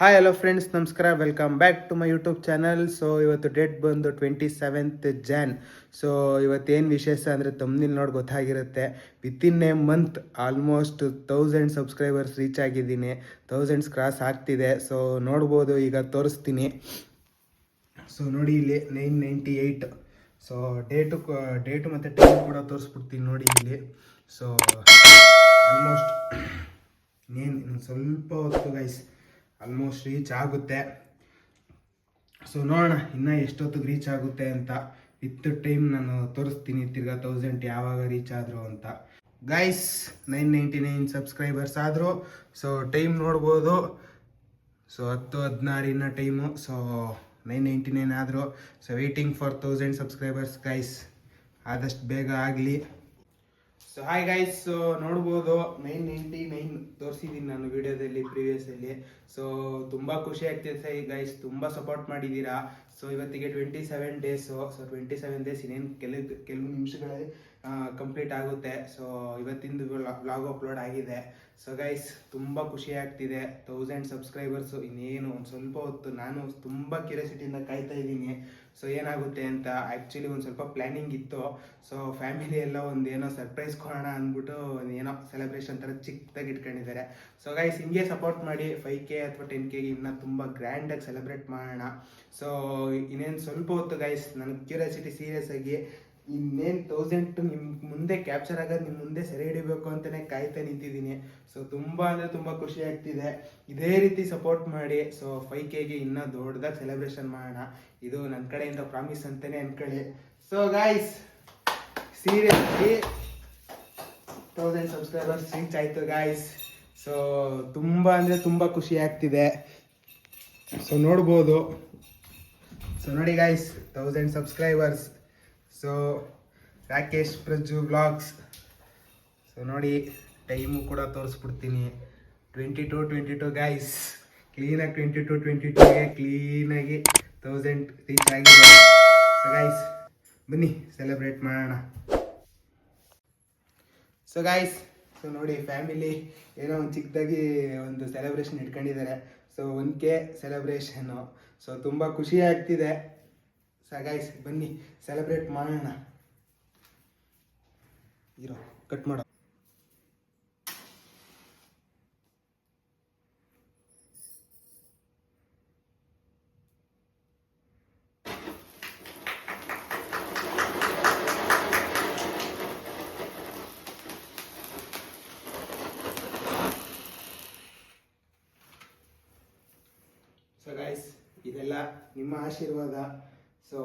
Hi hello friends, ನಮಸ್ಕಾರ. Welcome back to my YouTube channel. So ಇವತ್ತು date ಬಂದು 27th Jan. So ಇವತ್ತೇನು ವಿಶೇಷ ಅಂದರೆ ತಮ್ಮನಿಲ್ ನೋಡಿ ಗೊತ್ತಾಗಿರುತ್ತೆ. Within a month almost 1000 subscribers reach ಆಗಿದ್ದೀನಿ. 1000 ಕ್ರಾಸ್ ಆಗ್ತಿದೆ. ಸೊ ನೋಡ್ಬೋದು, ಈಗ ತೋರಿಸ್ತೀನಿ. ಸೊ ನೋಡಿ ಇಲ್ಲಿ 998. ಸೊ ಡೇಟು ಮತ್ತು ಟೈಮ್ ಕೂಡ ತೋರಿಸ್ಬಿಡ್ತೀನಿ ನೋಡಿ ಇಲ್ಲಿ. ಸೊ ಆಲ್ಮೋಸ್ಟ್ ಇನ್ನೇನು ಸ್ವಲ್ಪ ಹೊತ್ತು ಗೈಸ್ ಆಲ್ಮೋಸ್ಟ್ ರೀಚ್ ಆಗುತ್ತೆ. ಸೊ ನೋಡೋಣ ಇನ್ನು ಎಷ್ಟೊತ್ತಿಗೆ ರೀಚ್ ಆಗುತ್ತೆ ಅಂತ. ವಿತ್ ಟೈಮ್ ನಾನು ತೋರಿಸ್ತೀನಿ ತಿರ್ಗಾ 1000 ಯಾವಾಗ ರೀಚ್ ಆದರು ಅಂತ. ಗೈಸ್ 999 ಸಬ್ಸ್ಕ್ರೈಬರ್ಸ್ ಆದರು. ಸೊ ಟೈಮ್ ನೋಡ್ಬೋದು. ಸೊ 10:16 ಇನ್ನು ಟೈಮು. ಸೊ 999 ಆದರು. So waiting for 1000 subscribers guys. ಆದಷ್ಟು ಬೇಗ ಆಗಲಿ. ಸೊ ಹಾಯ್ ಗೈಸ್, ಸೊ ನೋಡ್ಬೋದು 999 ತೋರಿಸಿದ್ದೀನಿ ನಾನು ವಿಡಿಯೋದಲ್ಲಿ ಪ್ರೀವಿಯಸ್ಸಲ್ಲಿ. ಸೊ ತುಂಬ ಖುಷಿ ಆಗ್ತಿದೆ ಗೈಸ್, ತುಂಬ ಸಪೋರ್ಟ್ ಮಾಡಿದ್ದೀರಾ. ಸೊ ಇವತ್ತಿಗೆ 27 ಡೇಸು. ಸೊ 27 ಡೇಸ್ ಇನ್ನೇನು ಕೆಲವು ನಿಮಿಷಗಳಲ್ಲಿ ಕಂಪ್ಲೀಟ್ ಆಗುತ್ತೆ. ಸೊ ಇವತ್ತಿಂದು ವ್ಲಾಗ್ ಅಪ್ಲೋಡ್ ಆಗಿದೆ. ಸೊ ಗೈಸ್ ತುಂಬ ಖುಷಿ ಆಗ್ತಿದೆ. 1000 ಸಬ್ಸ್ಕ್ರೈಬರ್ಸು ಇನ್ನೇನು ಒಂದು ಸ್ವಲ್ಪ ಹೊತ್ತು. ನಾನು ತುಂಬ ಕ್ಯೂರಿಯಾಸಿಟಿಯಿಂದ ಕಾಯ್ತಾ ಇದ್ದೀನಿ ಸೊ ಏನಾಗುತ್ತೆ ಅಂತ. ಆ್ಯಕ್ಚುಲಿ ಒಂದು ಸ್ವಲ್ಪ ಪ್ಲ್ಯಾನಿಂಗ್ ಇತ್ತು. ಸೊ ಫ್ಯಾಮಿಲಿ ಎಲ್ಲ ಒಂದು ಏನೋ ಸರ್ಪ್ರೈಸ್ ಕೊಡೋಣ ಅಂದ್ಬಿಟ್ಟು ಏನೋ ಸೆಲೆಬ್ರೇಷನ್ ಥರ ಚಿಕ್ಕದಾಗಿ ಇಟ್ಕೊಂಡಿದ್ದಾರೆ. ಸೊ ಗೈಸ್ ಹಿಂಗೆ ಸಪೋರ್ಟ್ ಮಾಡಿ. 5K ಅಥವಾ 10Kಗೆ ಇನ್ನೂ ತುಂಬ ಗ್ರ್ಯಾಂಡಾಗಿ ಸೆಲೆಬ್ರೇಟ್ ಮಾಡೋಣ. ಸೊ ಇನ್ನೇನು ಸ್ವಲ್ಪ ಹೊತ್ತು ಗೈಸ್. ನನಗೆ ಕ್ಯೂರಿಯಾಸಿಟಿ ಸೀರಿಯಸ್ ಆಗಿ ಇನ್ನೇನು 1000 ನಿಮ್ಮ ಮುಂದೆ ಕ್ಯಾಪ್ಚರ್ ಆಗೋದು, ನಿಮ್ಮ ಮುಂದೆ ಸೆರೆ ಹಿಡಿಬೇಕು ಅಂತಲೇ ಕಾಯ್ತಾ ನಿಂತಿದ್ದೀನಿ. ಸೊ ತುಂಬ ಅಂದರೆ ತುಂಬ ಖುಷಿ ಆಗ್ತಿದೆ. ಇದೇ ರೀತಿ ಸಪೋರ್ಟ್ ಮಾಡಿ. ಸೊ 5Kಗೆ ಇನ್ನೂ ದೊಡ್ಡದಾಗಿ ಸೆಲೆಬ್ರೇಷನ್ ಮಾಡೋಣ. ಇದು ನನ್ನ ಕಡೆಯಿಂದ ಪ್ರಾಮಿಸ್ ಅಂತಲೇ ಅಂದ್ಕೊಳ್ಳಿ. So guys seriously 1000 subscribers reach ಆಯಿತು ಗಾಯ್ಸ್. ಸೊ ತುಂಬ ಅಂದರೆ ತುಂಬ ಖುಷಿ ಆಗ್ತಿದೆ. ಸೊ ನೋಡ್ಬೋದು. ಸೊ ನೋಡಿ guys 1000 subscribers. So Rakesh Prajju vlogs. So ನೋಡಿ ಟೈಮು ಕೂಡ ತೋರಿಸ್ಬಿಡ್ತೀನಿ. 22 ಗಾಯ್ಸ್. ಕ್ಲೀನಾಗಿ 22ಗೆ ಕ್ಲೀನಾಗಿ 1000 ರೀಚ್ ಆಗಿದೆ. ಸೊ ಗಾಯ್ಸ್ ಬನ್ನಿ ಸೆಲೆಬ್ರೇಟ್ ಮಾಡೋಣ. ಸೊ ಗಾಯ್ಸ್ ಸೊ ನೋಡಿ ಫ್ಯಾಮಿಲಿ ಏನೋ ಒಂದು ಚಿಕ್ಕದಾಗಿ ಒಂದು ಸೆಲೆಬ್ರೇಷನ್ ಇಟ್ಕೊಂಡಿದ್ದಾರೆ. So 1K ಸೆಲೆಬ್ರೇಷನ್ನು. ಸೊ ತುಂಬ ಖುಷಿ ಆಗ್ತಿದೆ. ಸೊ ಗೈಸ್ ಬನ್ನಿ ಸೆಲೆಬ್ರೇಟ್ ಮಾಡೋಣ. ಇರೋ ಕಟ್ ಮಾಡೋ. ಸೊ ಗೈಸ್ ಇದೆಲ್ಲ ನಿಮ್ಮ ಆಶೀರ್ವಾದ. ಸೊ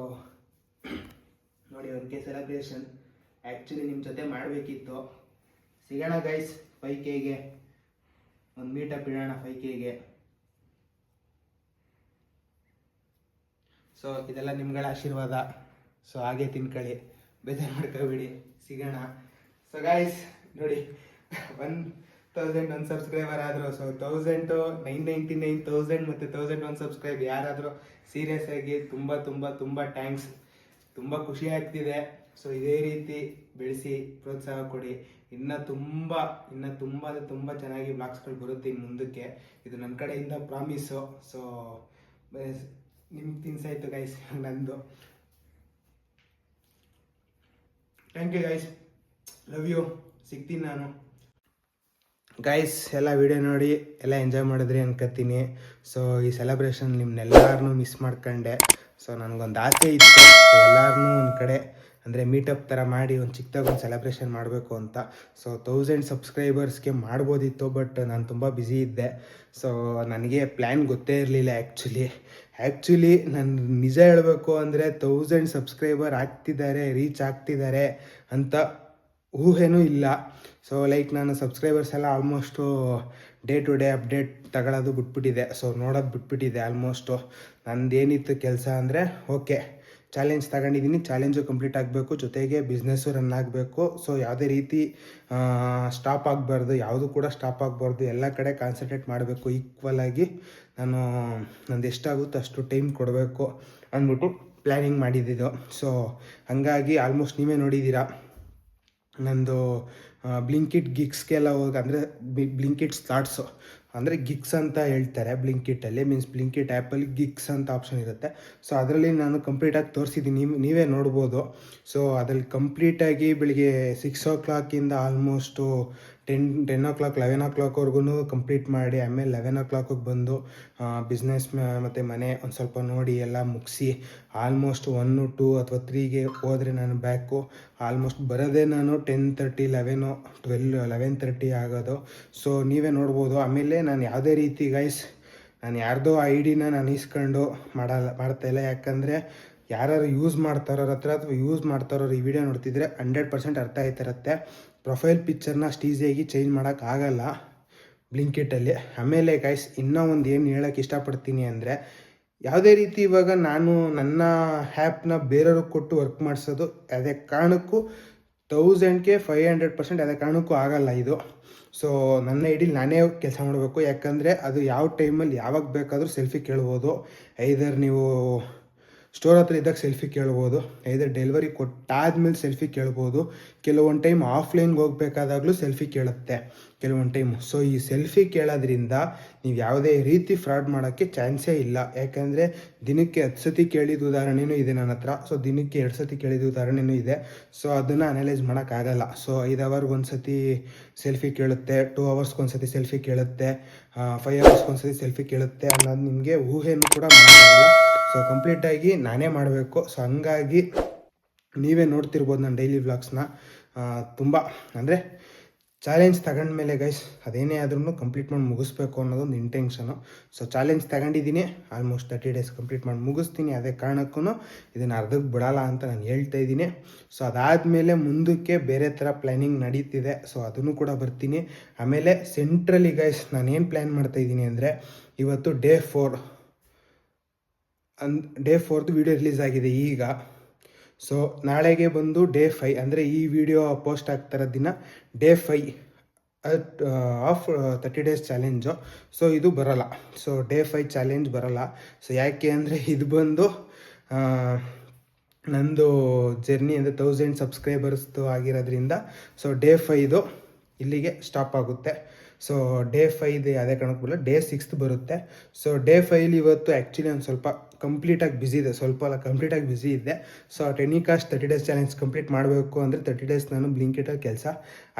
ನೋಡಿ 1K ಸೆಲೆಬ್ರೇಷನ್ ಆ್ಯಕ್ಚುಲಿ ನಿಮ್ಮ ಜೊತೆ ಮಾಡಬೇಕಿತ್ತು. ಸಿಗೋಣ ಗೈಸ್ 5Kಗೆ ಒಂದು ಮೀಟಪ್ ಇಡೋಣ 5Kಗೆ. ಸೊ ಇದೆಲ್ಲ ನಿಮ್ಗಳ ಆಶೀರ್ವಾದ. ಸೊ ಹಾಗೆ ತಿನ್ಕೊಳ್ಳಿ, ಬೇಜಾರು ಮಾಡ್ಕೋಬೇಡಿ. ಸಿಗೋಣ. ಸೊ ಗೈಸ್ ನೋಡಿ 1001 ಸಬ್ಸ್ಕ್ರೈಬರ್ ಆದರು. ಸೊ 999 1000 ಮತ್ತು 1001 ಸಬ್ಸ್ಕ್ರೈಬ್ ಯಾರಾದರೂ ಸೀರಿಯಸ್ ಆಗಿ ತುಂಬ ತುಂಬ ತುಂಬ ಥ್ಯಾಂಕ್ಸ್. ತುಂಬ ಖುಷಿ ಆಗ್ತಿದೆ. ಸೊ ಇದೇ ರೀತಿ ಬೆಳೆಸಿ ಪ್ರೋತ್ಸಾಹ ಕೊಡಿ. ಇನ್ನೂ ತುಂಬ ಚೆನ್ನಾಗಿ ವ್ಲಾಗ್ಸ್ಗಳು ಬರುತ್ತೆ ಇನ್ನು ಮುಂದಕ್ಕೆ. ಇದು ನನ್ನ ಕಡೆಯಿಂದ ಪ್ರಾಮಿಸು. ಸೊ ನಿಮ್ಗೆ ತಿನ್ಸಾಯ್ತು ಗೈಸ್ ನಂದು. Thank you guys, love you. ಸಿಗ್ತೀನಿ ನಾನು. ಗೈಸ್ ಎಲ್ಲ ವಿಡಿಯೋ ನೋಡಿ ಎಲ್ಲ ಎಂಜಾಯ್ ಮಾಡಿದ್ರಿ ಅನ್ಕೋತೀನಿ. ಸೊ ಈ ಸೆಲೆಬ್ರೇಷನ್ ನಿಮ್ಮನ್ನೆಲ್ಲರನ್ನೂ ಮಿಸ್ ಮಾಡ್ಕೊಂಡೆ. ಸೊ ನನಗೊಂದು ಆಸೆ ಇತ್ತು ಎಲ್ಲರನ್ನೂ ಒಂದು ಕಡೆ ಅಂದರೆ ಮೀಟಪ್ ಥರ ಮಾಡಿ ಒಂದು ಚಿಕ್ಕದಾಗಿ ಒಂದು ಸೆಲೆಬ್ರೇಷನ್ ಮಾಡಬೇಕು ಅಂತ. ಸೊ 1000 ಸಬ್ಸ್ಕ್ರೈಬರ್ಸ್ಗೆ ಮಾಡ್ಬೋದಿತ್ತು, ಬಟ್ ನಾನು ತುಂಬ ಬ್ಯುಸಿ ಇದ್ದೆ. ಸೊ ನನಗೆ ಪ್ಲ್ಯಾನ್ ಗೊತ್ತೇ ಇರಲಿಲ್ಲ ಆ್ಯಕ್ಚುಲಿ ನಾನು ನಿಜ ಹೇಳಬೇಕು ಅಂದರೆ 1000 ಸಬ್ಸ್ಕ್ರೈಬರ್ ರೀಚ್ ಆಗ್ತಿದ್ದಾರೆ ಅಂತ ಊಹೆನೂ ಇಲ್ಲ. ಸೊ ಲೈಕ್ ನಾನು ಸಬ್ಸ್ಕ್ರೈಬರ್ಸ್ ಎಲ್ಲ almost day to day update ತಗೊಳ್ಳೋದು ಬಿಟ್ಬಿಟ್ಟಿದೆ. ಸೊ ನೋಡೋದು ಬಿಟ್ಬಿಟ್ಟಿದೆ ಆಲ್ಮೋಸ್ಟು. ನಂದೇನಿತ್ತು ಕೆಲಸ ಅಂದರೆ ಓಕೆ ಚಾಲೆಂಜ್ ತಗೊಂಡಿದ್ದೀನಿ, ಚಾಲೆಂಜು ಕಂಪ್ಲೀಟ್ ಆಗಬೇಕು, ಜೊತೆಗೆ ಬಿಸ್ನೆಸ್ಸು ರನ್ ಆಗಬೇಕು. ಸೊ ಯಾವುದೇ ರೀತಿ ಸ್ಟಾಪ್ ಆಗಬಾರ್ದು, ಯಾವುದು ಕೂಡ ಸ್ಟಾಪ್ ಆಗಬಾರ್ದು, ಎಲ್ಲ ಕಡೆ ಕಾನ್ಸಂಟ್ರೇಟ್ ಮಾಡಬೇಕು ಈಕ್ವಲಾಗಿ. ನಾನು ನಂದು ಎಷ್ಟಾಗುತ್ತೋ ಅಷ್ಟು ಟೈಮ್ ಕೊಡಬೇಕು ಅಂದ್ಬಿಟ್ಟು ಪ್ಲ್ಯಾನಿಂಗ್ ಮಾಡಿದ್ದಿದ್ದು. ಸೊ ಹಾಗಾಗಿ ಆಲ್ಮೋಸ್ಟ್ ನೀವೇ ನೋಡಿದ್ದೀರಾ ನಂದು ಬ್ಲಿಂಕಿಟ್ ಗಿಗ್ಸ್ಗೆಲ್ಲ ಹೋಗಿ ಅಂದರೆ ಬ್ಲಿಂಕಿಟ್ ಸ್ಲಾಟ್ಸು. ಅಂದರೆ ಗಿಗ್ಸ್ ಅಂತ ಹೇಳ್ತಾರೆ ಬ್ಲಿಂಕಿಟಲ್ಲಿ, ಮೀನ್ಸ್ ಬ್ಲಿಂಕಿಟ್ ಆ್ಯಪಲ್ಲಿ ಗಿಗ್ಸ್ ಅಂತ ಆಪ್ಷನ್ ಇರುತ್ತೆ. ಸೊ ಅದರಲ್ಲಿ ನಾನು ಕಂಪ್ಲೀಟಾಗಿ ತೋರಿಸಿದ್ದೀನಿ, ನೀವೇ ನೋಡ್ಬೋದು. ಸೊ ಅದ್ರಲ್ಲಿ ಕಂಪ್ಲೀಟಾಗಿ ಬೆಳಿಗ್ಗೆ 6 o'clock ಆಲ್ಮೋಸ್ಟು 10 o'clock 11 o'clockವರೆಗೂ ಕಂಪ್ಲೀಟ್ ಮಾಡಿ, ಆಮೇಲೆ 11 o'clock ಬಂದು ಬಿಸ್ನೆಸ್ ಮತ್ತು ಮನೆ ಒಂದು ಸ್ವಲ್ಪ ನೋಡಿ ಎಲ್ಲ ಮುಗಿಸಿ ಆಲ್ಮೋಸ್ಟ್ 1, 2 ಅಥವಾ 3ಗೆ ಹೋದರೆ ನಾನು ಬ್ಯಾಕು. ಆಲ್ಮೋಸ್ಟ್ ಬರೋದೇ ನಾನು 10:30, 11, 12, 11:30 ಆಗೋದು. ಸೊ ನೀವೇ ನೋಡ್ಬೋದು. ಆಮೇಲೆ ನಾನು ಯಾವುದೇ ರೀತಿ ಗೈಸ್ ನಾನು ಯಾರ್ದೋ ID-ನ ನಾನು ಇಸ್ಕೊಂಡು ಮಾಡ್ತಾಯಿಲ್ಲ. ಯಾಕಂದರೆ ಯಾರು ಯೂಸ್ ಮಾಡ್ತಾರೋರ ಹತ್ರ ಅಥವಾ ಯೂಸ್ ಮಾಡ್ತಾರೋರು ಈ ವಿಡಿಯೋ ನೋಡ್ತಿದ್ರೆ 100% ಅರ್ಥ ಆಯ್ತಿರುತ್ತೆ. ಪ್ರೊಫೈಲ್ ಪಿಕ್ಚರ್ನ ಅಷ್ಟು ಈಸಿಯಾಗಿ ಚೇಂಜ್ ಮಾಡೋಕ್ಕಾಗಲ್ಲ ಬ್ಲಿಂಕಿಟಲ್ಲಿ. ಆಮೇಲೆ ಗೈಸ್ ಇನ್ನೂ ಒಂದು ಏನು ಹೇಳೋಕ್ಕೆ ಇಷ್ಟಪಡ್ತೀನಿ ಅಂದರೆ, ಯಾವುದೇ ರೀತಿ ಇವಾಗ ನಾನು ನನ್ನ ಆ್ಯಪ್ನ ಬೇರೆಯವ್ರಿಗೆ ಕೊಟ್ಟು ವರ್ಕ್ ಮಾಡಿಸೋದು ಯಾವುದೇ ಕಾರಣಕ್ಕೂ 1000ಕ್ಕೆ 500% ಯಾವುದೇ ಕಾರಣಕ್ಕೂ ಆಗಲ್ಲ ಇದು. ಸೊ ನನ್ನ ಐಡಿಲಿ ನಾನೇ ಕೆಲಸ ಮಾಡಬೇಕು. ಯಾಕಂದರೆ ಅದು ಯಾವ ಟೈಮಲ್ಲಿ ಯಾವಾಗ ಬೇಕಾದರೂ ಸೆಲ್ಫಿ ಕೇಳ್ಬೋದು. ಐದರ್ ನೀವು ಸ್ಟೋರ್ ಹತ್ರ ಇದ್ದಾಗ ಸೆಲ್ಫಿ ಕೇಳ್ಬೋದು, ಐದರ್ ಡೆಲಿವರಿ ಕೊಟ್ಟಾದ್ಮೇಲೆ ಸೆಲ್ಫಿ ಕೇಳ್ಬೋದು. ಕೆಲವೊಂದು ಟೈಮ್ ಆಫ್ಲೈನ್ಗೆ ಹೋಗ್ಬೇಕಾದಾಗಲೂ ಸೆಲ್ಫಿ ಕೇಳುತ್ತೆ ಕೆಲವೊಂದು ಟೈಮು. ಸೊ ಈ ಸೆಲ್ಫಿ ಕೇಳೋದ್ರಿಂದ ನೀವು ಯಾವುದೇ ರೀತಿ ಫ್ರಾಡ್ ಮಾಡೋಕ್ಕೆ ಚಾನ್ಸೇ ಇಲ್ಲ. ಯಾಕಂದರೆ ದಿನಕ್ಕೆ 10 ಸತಿ ಕೇಳಿದ ಉದಾಹರಣೆಯೂ ಇದೆ ನನ್ನ ಹತ್ರ. ಸೊ ದಿನಕ್ಕೆ 2 ಸತಿ ಕೇಳಿದ ಉದಾಹರಣೆಯೂ ಇದೆ. ಸೊ ಅದನ್ನು ಅನಲೈಸ್ ಮಾಡೋಕ್ಕಾಗಲ್ಲ. ಸೊ 5 hours ಒಂದು ಸತಿ ಸೆಲ್ಫಿ ಕೇಳುತ್ತೆ, 2 hours ಒಂದು ಸತಿ ಸೆಲ್ಫಿ ಕೇಳುತ್ತೆ, 5 hours ಒಂದು ಸತಿ ಸೆಲ್ಫಿ ಕೇಳುತ್ತೆ ಅನ್ನೋದು ನಿಮಗೆ ಊಹೆನೂ ಕೂಡ ಮಾಡೋಕ್ಕಾಗಲ್ಲ. ಸೊ ಕಂಪ್ಲೀಟಾಗಿ ನಾನೇ ಮಾಡಬೇಕು. ಸೊ ಹಂಗಾಗಿ ನೀವೇ ನೋಡ್ತಿರ್ಬೋದು ನನ್ನ ಡೈಲಿ ವ್ಲಾಗ್ಸ್ನ. ತುಂಬ ಅಂದರೆ ಚಾಲೆಂಜ್ ತಗೊಂಡ್ಮೇಲೆ ಗೈಸ್ ಅದೇನೇ ಆದ್ರೂ ಕಂಪ್ಲೀಟ್ ಮಾಡಿ ಮುಗಿಸ್ಬೇಕು ಅನ್ನೋದೊಂದು ಇಂಟೆನ್ಷನು. ಸೊ ಚಾಲೆಂಜ್ ತಗೊಂಡಿದ್ದೀನಿ, ಆಲ್ಮೋಸ್ಟ್ 30 days ಕಂಪ್ಲೀಟ್ ಮಾಡಿ ಮುಗಿಸ್ತೀನಿ. ಅದೇ ಕಾರಣಕ್ಕೂ ಇದನ್ನು ಅರ್ಧಕ್ಕೆ ಬಿಡಲ್ಲ ಅಂತ ನಾನು ಹೇಳ್ತಾ ಇದ್ದೀನಿ. ಸೊ ಅದಾದಮೇಲೆ ಮುಂದಕ್ಕೆ ಬೇರೆ ಥರ ಪ್ಲ್ಯಾನಿಂಗ್ ನಡೀತಿದೆ. ಸೊ ಅದನ್ನು ಕೂಡ ಬರ್ತೀನಿ. ಆಮೇಲೆ ಸೆಂಟ್ರಲಿ ಗೈಸ್ ನಾನೇನು ಪ್ಲ್ಯಾನ್ ಮಾಡ್ತಾಯಿದ್ದೀನಿ ಅಂದರೆ, ಇವತ್ತು ಡೇ 4th ವಿಡಿಯೋ ರಿಲೀಸ್ ಆಗಿದೆ ಈಗ. ಸೊ ನಾಳೆಗೆ ಬಂದು ಡೇ 5, ಅಂದರೆ ಈ ವಿಡಿಯೋ ಪೋಸ್ಟ್ ಆಗ್ತಿರೋ ದಿನ day 5 of 30 days challenge. So ಇದು ಬರೋಲ್ಲ. ಸೊ ಡೇ 5 ಚಾಲೆಂಜ್ ಬರೋಲ್ಲ. ಸೊ ಯಾಕೆ ಅಂದರೆ ಇದು ಬಂದು ನಂದು ಜರ್ನಿ ಅಂದರೆ 1000 ಸಬ್ಸ್ಕ್ರೈಬರ್ಸ್ದು ಆಗಿರೋದ್ರಿಂದ ಸೊ ಡೇ 5 ಇಲ್ಲಿಗೆ ಸ್ಟಾಪ್ ಆಗುತ್ತೆ. ಸೊ ಡೇ 5 ಯಾವುದೇ ಕಾರಣಕ್ಕೂ ಬರಲ್ಲ, ಡೇ 6 ಬರುತ್ತೆ. ಸೊ ಡೇ 5 ಇವತ್ತು ಆ್ಯಕ್ಚುಲಿ ಒಂದು ಸ್ವಲ್ಪ ಕಂಪ್ಲೀಟಾಗಿ ಬ್ಯುಸಿ ಇದೆ, ಸ್ವಲ್ಪ ಅಲ್ಲ ಕಂಪ್ಲೀಟಾಗಿ ಬ್ಯುಸಿ ಇದೆ. ಸೊ ಟೆನಿಕಾಸ್ಟ್ 30 days ಚಾಲೆಂಜ್ ಕಂಪ್ಲೀಟ್ ಮಾಡಬೇಕು ಅಂದರೆ 30 days ನಾನು ಬ್ಲಿಂಕಿಟಲ್ಲಿ ಕೆಲಸ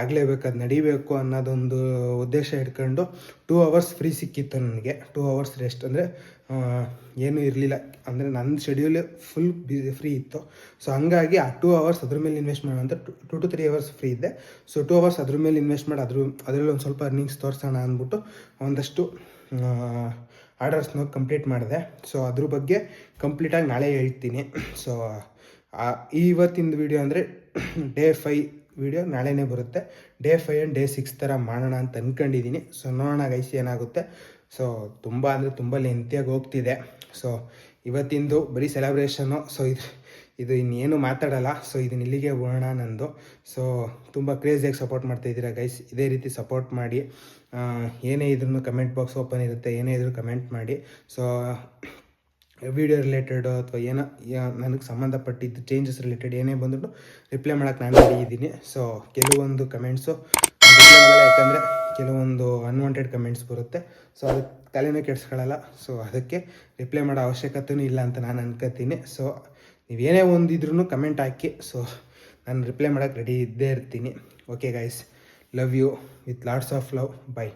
ಆಗಲೇಬೇಕು, ಅದು ನಡಿಬೇಕು ಅನ್ನೋದೊಂದು ಉದ್ದೇಶ ಇಟ್ಕೊಂಡು 2 hours ಫ್ರೀ ಸಿಕ್ಕಿತ್ತು ನನಗೆ. 2 hours ರೆಸ್ಟ್, ಅಂದರೆ ಏನೂ ಇರಲಿಲ್ಲ, ಅಂದರೆ ನನ್ನ ಶೆಡ್ಯೂಲ್ ಫುಲ್ ಫ್ರೀ ಇತ್ತು. ಸೊ ಹಂಗಾಗಿ ಆ 2 hours ಅದ್ರ ಮೇಲೆ ಇನ್ವೆಸ್ಟ್ ಮಾಡೋಣ ಅಂತ 2 to 3 hours ಫ್ರೀ ಇದ್ದೆ. ಸೊ 2 hours ಅದ್ರ ಮೇಲೆ ಇನ್ವೆಸ್ಟ್ ಮಾಡಿ ಅದರಲ್ಲಿ ಒಂದು ಸ್ವಲ್ಪ ಅರ್ನಿಂಗ್ಸ್ ತೋರಿಸೋಣ ಅಂದ್ಬಿಟ್ಟು ಒಂದಷ್ಟು ಆರ್ಡರ್ಸ್ನ ಕಂಪ್ಲೀಟ್ ಮಾಡಿದೆ. ಸೊ ಅದ್ರ ಬಗ್ಗೆ ಕಂಪ್ಲೀಟಾಗಿ ನಾಳೆ ಹೇಳ್ತೀನಿ. ಸೊ ಇವತ್ತಿನ ವಿಡಿಯೋ ಅಂದರೆ ಡೇ 5 ವಿಡಿಯೋ ನಾಳೆನೇ ಬರುತ್ತೆ. ಡೇ 5 ಆ್ಯಂಡ್ ಡೇ 6 ಥರ ಮಾಡೋಣ ಅಂತ ಅಂದ್ಕೊಂಡಿದ್ದೀನಿ. ಸೊ ನೋಡೋಣ ಗೈಸ್ ಏನಾಗುತ್ತೆ. ಸೊ ತುಂಬ ಅಂದರೆ ತುಂಬ ಲೆಂತಿಯಾಗಿ ಹೋಗ್ತಿದೆ. ಸೊ ಇವತ್ತಿಂದು ಬರೀ ಸೆಲೆಬ್ರೇಷನ್ನು. ಸೊ ಇದು ಇನ್ನೇನು ಮಾತಾಡಲ್ಲ. ಸೊ ಇದನ್ನ ಇಲ್ಲಿಗೆ ಹೋಗೋಣ ನಂದು. ಸೊ ತುಂಬ ಕ್ರೇಜಿಯಾಗಿ ಸಪೋರ್ಟ್ ಮಾಡ್ತಾಯಿದ್ದೀರಾ ಗೈಸ್. ಇದೇ ರೀತಿ ಸಪೋರ್ಟ್ ಮಾಡಿ. ಏನೇ ಇದ್ರೂ ಕಮೆಂಟ್ ಬಾಕ್ಸ್ ಓಪನ್ ಇರುತ್ತೆ, ಏನೇ ಇದ್ರೂ ಕಮೆಂಟ್ ಮಾಡಿ. ಸೊ ವಿಡಿಯೋ ರಿಲೇಟೆಡು ಅಥವಾ ಏನೋ ನನಗೆ ಸಂಬಂಧಪಟ್ಟಿದ್ದು ಚೇಂಜಸ್ ರಿಲೇಟೆಡ್ ಏನೇ ಬಂದರೂ ರಿಪ್ಲೈ ಮಾಡೋಕ್ಕೆ ನಾನು ರೆಡಿ ಇದ್ದೀನಿ. ಸೊ ಕೆಲವೊಂದು ಕಮೆಂಟ್ಸು ರಿಪ್ಲೈ ಮಾಡಲ್ಲ, ಯಾಕಂದರೆ ಕೆಲವೊಂದು ಅನ್ವಾಂಟೆಡ್ ಕಮೆಂಟ್ಸ್ ಬರುತ್ತೆ. ಸೊ ಅದಕ್ಕೆ ತಲೆನೂ ಕೆಡಿಸ್ಕೊಳ್ಳಲ್ಲ. ಸೊ ಅದಕ್ಕೆ ರಿಪ್ಲೈ ಮಾಡೋ ಅವಶ್ಯಕತೆಯೂ ಇಲ್ಲ ಅಂತ ನಾನು ಅನ್ಕೋತೀನಿ. ಸೊ ನೀವೇನೇ ಒಂದಿದ್ರೂ ಕಮೆಂಟ್ ಹಾಕಿ. ಸೊ ನಾನು ರಿಪ್ಲೈ ಮಾಡೋಕ್ಕೆ ರೆಡಿ ಇದ್ದೇ ಇರ್ತೀನಿ. Okay guys, love you with lots of love. By.